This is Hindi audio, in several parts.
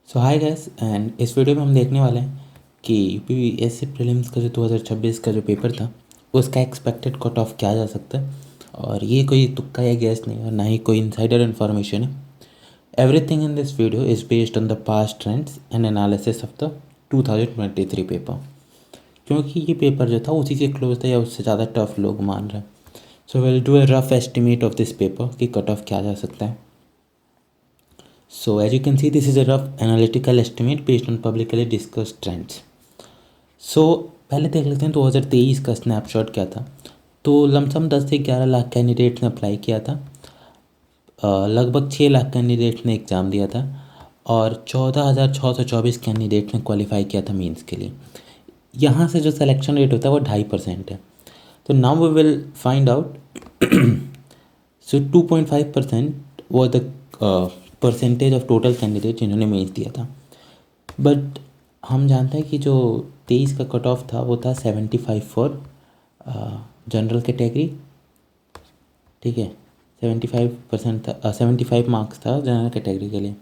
सो हाय गाइस, एंड इस वीडियो में हम देखने वाले हैं कि यूपीएससी प्रीलिम्स का जो 2026 का जो पेपर था उसका एक्सपेक्टेड कट ऑफ क्या जा सकता है। और ये कोई तुक्का या गैस नहीं है और ना ही कोई इनसाइडर इन्फॉर्मेशन है। Everything in this video is based on the past trends and analysis of the 2023 paper, क्योंकि ये पेपर जो था उसी से क्लोज था या उससे ज़्यादा टफ लोग मान रहे हैं। So will do a rough estimate of this paper कि कट ऑफ क्या जा सकता है। So as you can see, this is a rough analytical estimate based on publicly discussed trends. So पहले देख लेते हैं 2023 का स्नैपशॉट क्या था। तो लमसम 10 से 11 लाख कैंडिडेट्स ने अप्लाई किया था। लगभग 6 लाख कैंडिडेट्स ने एग्ज़ाम दिया था और 14,624 कैंडिडेट्स ने क्वालिफाई किया था मीन्स के लिए। यहाँ से जो सिलेक्शन रेट होता है वो 2.5% है। तो now we will find out. So 2.5% was the percentage of total candidate जिन्होंने मेंस दिया था। बट हम जानते हैं कि जो 23 का कट ऑफ था वो था 75 फॉर जनरल कैटेगरी। ठीक है, 75% था, 75 मार्क्स था जनरल कैटेगरी के लिए।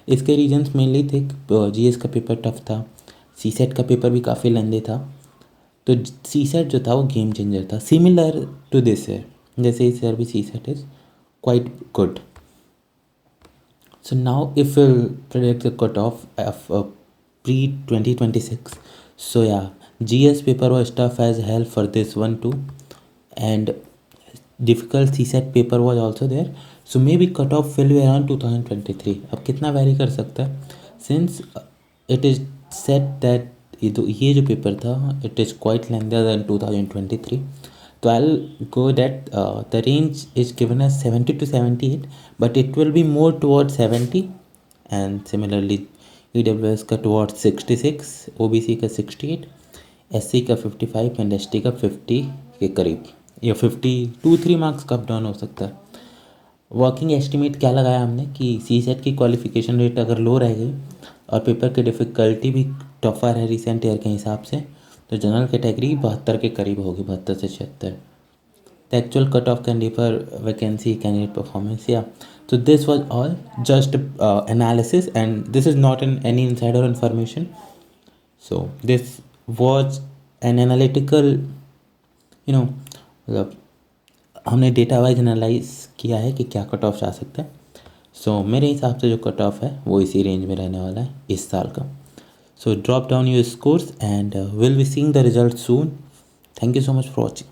इसके रीजंस मेनली थे, जीएस का पेपर टफ था, सीसेट का पेपर भी काफ़ी लेंदी था। तो सीसेट जो था वो गेम चेंजर था, सिमिलर टू दिस ईयर। जैसे इस ईयर भी CSAT is quite good. So now if we'll predict the cutoff of pre-2026, so yeah, GS paper was tough as hell for this one too, and difficult CSET paper was also there. So maybe cutoff will be around 2023. अब कितना वैरी कर सकता है, since it is said that ये जो पेपर था it is quite lengthier than 2023. So I'll go that the range is given as 70 to 78, but it will be more towards 70, and similarly EWS का towards 66, OBC का 68, SC का 55 and ST का 50 के करीब, या 52-3 मार्क्स का अप डाउन हो सकता है। वर्किंग एस्टिमेट क्या लगाया हमने कि सी सेट की क्वालिफिकेशन रेट अगर लो रह गई और पेपर की डिफ़िकल्टी भी टफर है रिसेंट ईयर के हिसाब से, तो जनरल कैटेगरी 72 के करीब होगी, 72 से 76। The actual cut off can differ vacancy candidate performance, या so this was all just analysis and this is not in any insider information. So this was an analytical, मतलब हमने डेटा वाइज एनालाइज किया है कि क्या कट ऑफ जा सकता है। सो मेरे हिसाब से जो कट ऑफ है वो इसी रेंज में रहने वाला है इस साल का। So drop down your scores and will be seeing the result soon. Thank you so much for watching.